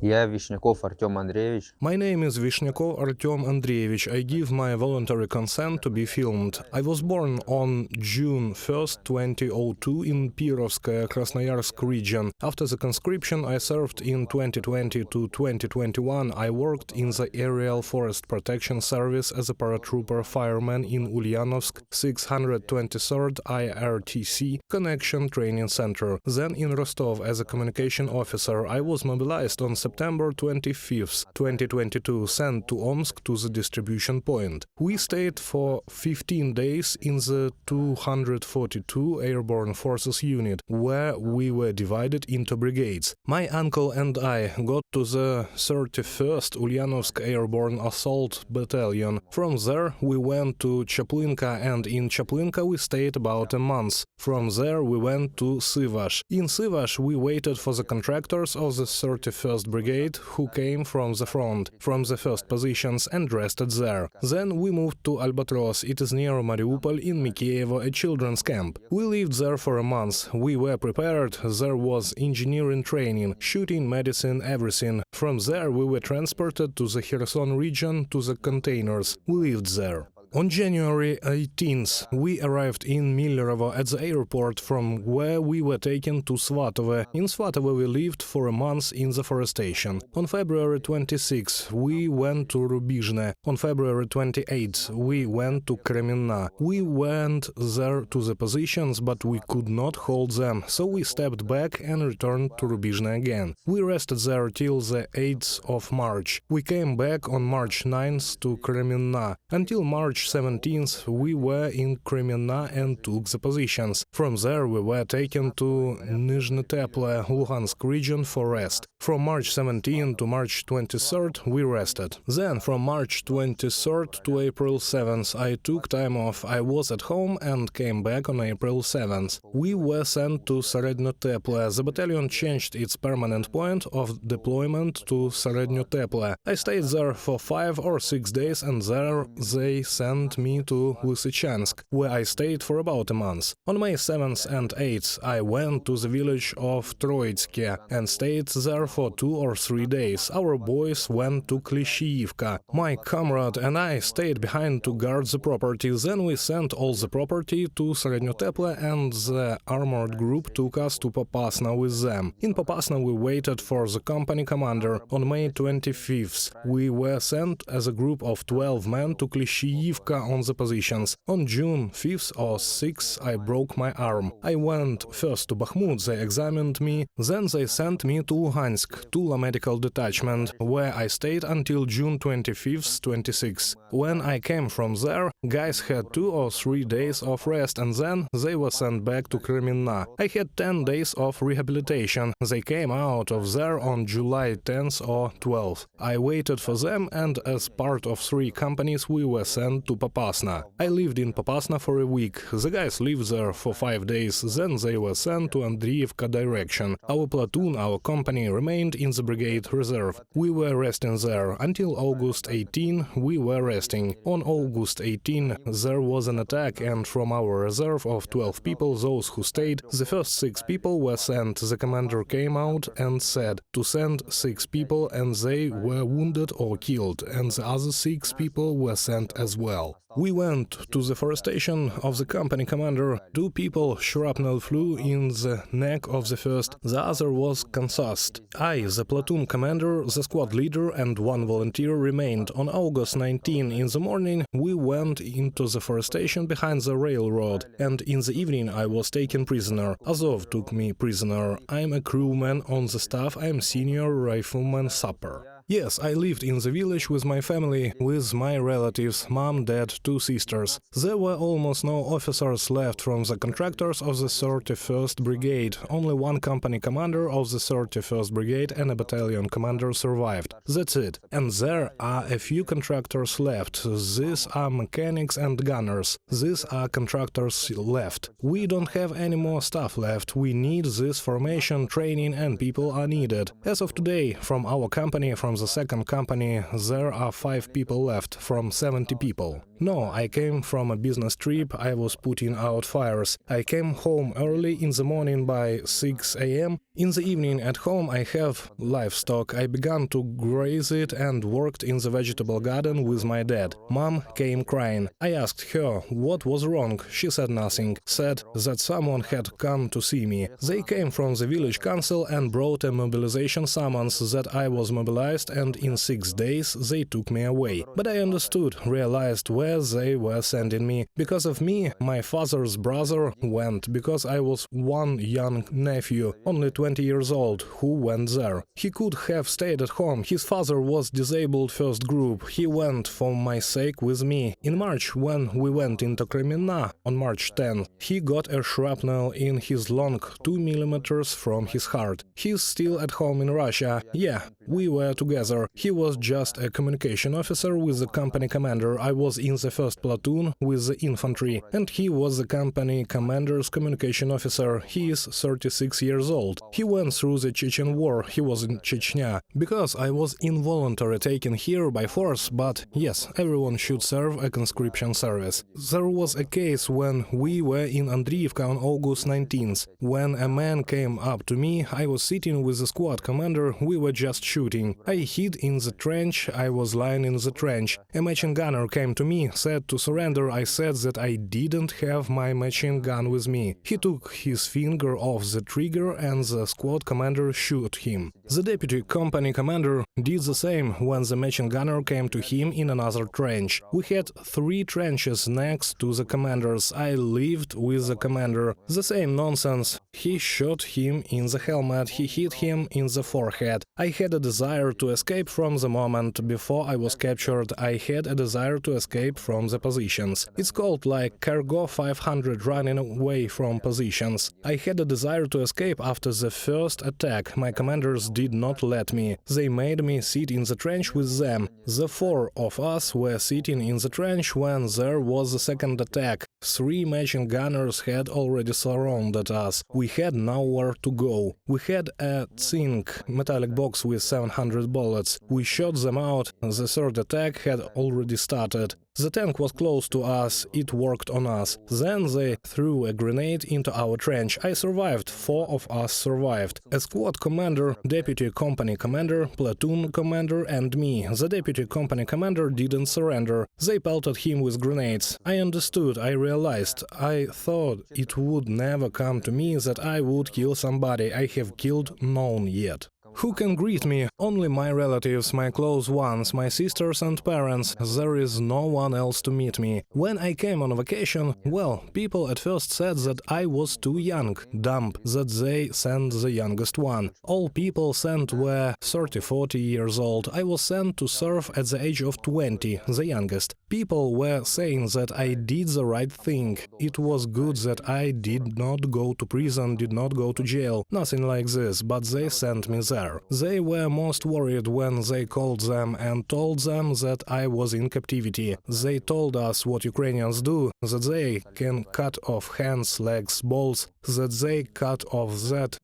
Я Вишняков Артем Андреевич. My name is Vishnякov Artem Andreevich. I give my voluntary consent to be filmed. I was born on June 1st, 2002 in Pirovskoye, Krasnoyarsk region. After the conscription, I served in 2020 to 2021. I worked in the Aerial Forest Protection Service as a paratrooper fireman in Ulyanovsk 623rd IRTC Connection Training Center. Then in Rostov as a communication officer. I was mobilized on September 25th, 2022, sent to Omsk to the distribution point. We stayed for 15 days in the 242 Airborne Forces unit, where we were divided into brigades. My uncle and I got to the 31st Ulyanovsk Airborne Assault Battalion. From there we went to Chaplinka, and in Chaplinka we stayed about a month. From there we went to Sivash. In Sivash we waited for the contractors of the 31st Brigade who came from the front, from the first positions, and rested there. Then we moved to Albatros. It is near Mariupol in Mikheyevo, a children's camp. We lived there for a month. We were prepared. There was engineering training, shooting, medicine, everything. From there we were transported to the Kherson region to the containers. We lived there. On January 18th, we arrived in Millerovo at the airport, from where we were taken to Svatove. In Svatove we lived for a month in the forestation. On February 26th, we went to Rubizhne. On February 28th, we went to Kreminna. We went there to the positions, but we could not hold them, so we stepped back and returned to Rubizhne again. We rested there till the 8th of March. We came back on March 9th to Kreminna. Until March 17th, we were in Kreminna and took the positions. From there we were taken to Nizhne Teple, Luhansk region for rest. From March 17 to March 23rd we rested. Then from March 23rd to April 7th I took time off. I was at home and came back on April 7th. We were sent to Serednye Teple. The battalion changed its permanent point of deployment to Serednye Teple. I stayed there for 5 or 6 days, and there they sent me to Lysychansk, where I stayed for about a month. On May 7th and 8th I went to the village of Troitsky and stayed there for 2 or 3 days. Our boys went to Klishchiivka. My comrade and I stayed behind to guard the property. Then we sent all the property to Serednye Teple, and the armored group took us to Popasna with them. In Popasna we waited for the company commander. On May 25th we were sent as a group of 12 men to Klishchiivka on the positions. On June 5th or 6th I broke my arm. I went first to Bakhmut, they examined me, then they sent me to Luhansk, to a medical detachment, where I stayed until June 25th, 26th. When I came from there, guys had 2 or 3 days of rest, and then they were sent back to Kreminna. I had 10 days of rehabilitation. They came out of there on July 10th or 12th. I waited for them, and as part of 3 companies we were sent to Popasna. I lived in Popasna for a week. The guys lived there for 5 days, then they were sent to Andreevka direction. Our platoon, our company, remained in the brigade reserve. We were resting there. Until August 18 we were resting. On August 18 there was an attack, and from our reserve of 12 people, those who stayed, the first 6 people were sent. The commander came out and said to send 6 people, and they were wounded or killed, and the other 6 people were sent as well. We went to the forestation of the company commander. 2 people shrapnel flew in the neck of the first, the other was concussed. I, the platoon commander, the squad leader, and 1 volunteer remained. On August 19 in the morning we went into the forestation behind the railroad, and in the evening I was taken prisoner. Azov took me prisoner. I'm a crewman on the staff. I'm senior rifleman sapper. Yes, I lived in the village with my family, with my relatives, mom, dad, 2 sisters. There were almost no officers left from the contractors of the 31st Brigade. Only 1 company commander of the 31st Brigade and a battalion commander survived. That's it. And there are a few contractors left. These are mechanics and gunners. These are contractors left. We don't have any more staff left. We need this formation, training, and people are needed. As of today, from our company, from the second company, there are 5 people left from 70 people. No, I came from a business trip, I was putting out fires. I came home early in the morning by 6 a.m. In the evening at home I have livestock. I began to graze it and worked in the vegetable garden with my dad. Mom came crying. I asked her what was wrong. She said nothing. Said that someone had come to see me. They came from the village council and brought a mobilization summons that I was mobilized, and in 6 days they took me away. But I understood, realized where they were sending me. Because of me, my father's brother went, because I was one young nephew, only 20 years old, who went there. He could have stayed at home. His father was disabled first group. He went for my sake with me. In March, when we went into Kreminna on March 10, he got a shrapnel in his lung 2 millimeters from his heart. He's still at home in Russia. Yeah, we were together. He was just a communication officer with the company commander. I was in the first platoon with the infantry, and he was the company commander's communication officer. He is 36 years old. He went through the Chechen war. He was in Chechnya. Because I was involuntarily taken here by force, but yes, everyone should serve a conscription service. There was a case when we were in Andriivka on August 19th. When a man came up to me, I was sitting with the squad commander, we were just shooting. I hid in the trench, I was lying in the trench. A machine gunner came to me, said to surrender. I said that I didn't have my machine gun with me. He took his finger off the trigger and the squad commander shot him. The deputy company commander did the same when the machine gunner came to him in another trench. We had 3 trenches next to the commanders. I lived with the commander. The same nonsense. He shot him in the helmet, he hit him in the forehead. I had a desire to escape from the moment before I was captured. I had a desire to escape from the positions. It's called like Cargo 500, running away from positions. I had a desire to escape after the first attack. My commanders did not let me. They made me sit in the trench with them. The 4 of us were sitting in the trench when there was the second attack. 3 machine gunners had already surrounded us. We had nowhere to go. We had a zinc metallic box with 700 bullets. We shot them out. The third attack had already started. The tank was close to us, it worked on us. Then they threw a grenade into our trench. I survived, 4 of us survived. A squad commander, deputy company commander, platoon commander and me. The deputy company commander didn't surrender. They pelted him with grenades. I understood, I realized. I thought it would never come to me that I would kill somebody I have killed none yet. Who can greet me? Only my relatives, my close ones, my sisters and parents. There is no one else to meet me. When I came on vacation, well, people at first said that I was too young, dumb, that they sent the youngest one. All people sent were 30-40 years old. I was sent to serve at the age of 20, the youngest. People were saying that I did the right thing. It was good that I did not go to prison, did not go to jail, nothing like this, but they sent me there. They were most worried when they called them and told them that I was in captivity. They told us what Ukrainians do, that they can cut off hands, legs, balls, that they cut off that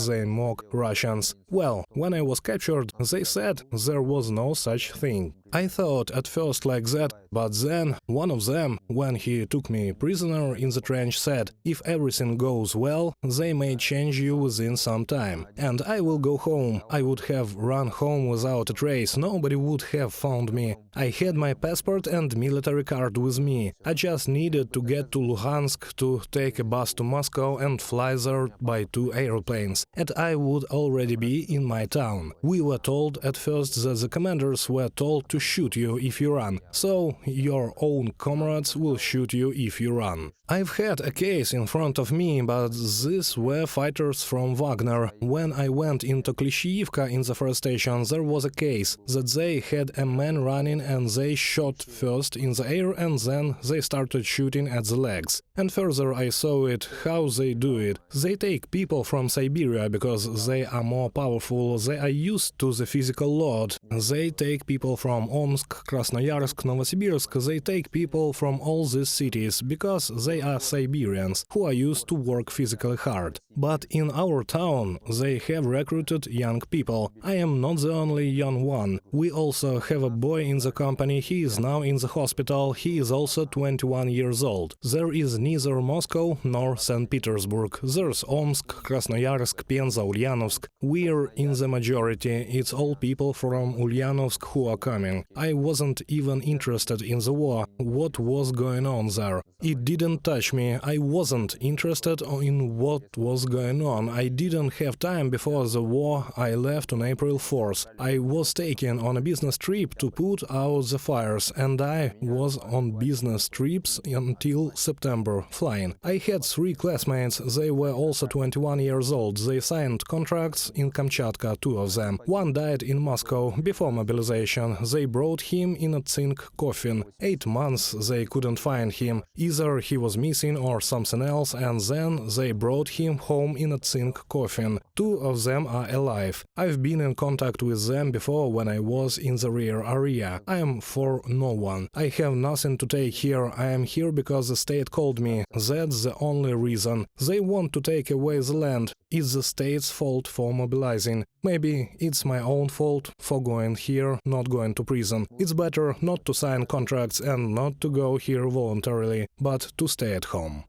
they mock Russians. Well, when I was captured, they said there was no such thing. I thought at first like that, but then one of them, when he took me prisoner in the trench, said, if everything goes well, they may change you within some time, and I will go home. I would have run home without a trace, nobody would have found me. I had my passport and military card with me. I just needed to get to Luhansk to take a bus to Moscow and fly there by 2 airplanes, and I would already be in my town. We were told at first that the commanders were told to shoot you if you run, so your own comrades will shoot you if you run. I've had a case in front of me, but these were fighters from Wagner. When I went into Klishchiivka in the first station, there was a case that they had a man running and they shot first in the air and then they started shooting at the legs. And further I saw it, how they do it. They take people from Siberia because they are more powerful, they are used to the physical load. They take people from Omsk, Krasnoyarsk, Novosibirsk, they take people from all these cities because they They are Siberians, who are used to work physically hard. But in our town, they have recruited young people. I am not the only young one. We also have a boy in the company. He is now in the hospital. He is also 21 years old. There is neither Moscow nor St. Petersburg. There's Omsk, Krasnoyarsk, Penza, Ulyanovsk. We're in the majority. It's all people from Ulyanovsk who are coming. I wasn't even interested in the war. What was going on there? It didn't touch me. I wasn't interested in what was going on. I didn't have time before the war. I left on April 4th. I was taken on a business trip to put out the fires, and I was on business trips until September, flying. I had 3 classmates. They were also 21 years old. They signed contracts in Kamchatka, 2 of them. One died in Moscow before mobilization. They brought him in a zinc coffin. 8 months they couldn't find him. Either he was missing or something else, and then they brought him home in a zinc coffin. 2 of them are alive. I've been in contact with them before when I was in the rear area. I am for no one. I have nothing to take here. I am here because the state called me. That's the only reason. They want to take away the land. It's the state's fault for mobilizing. Maybe it's my own fault for going here, not going to prison. It's better not to sign contracts and not to go here voluntarily, but to stay at home.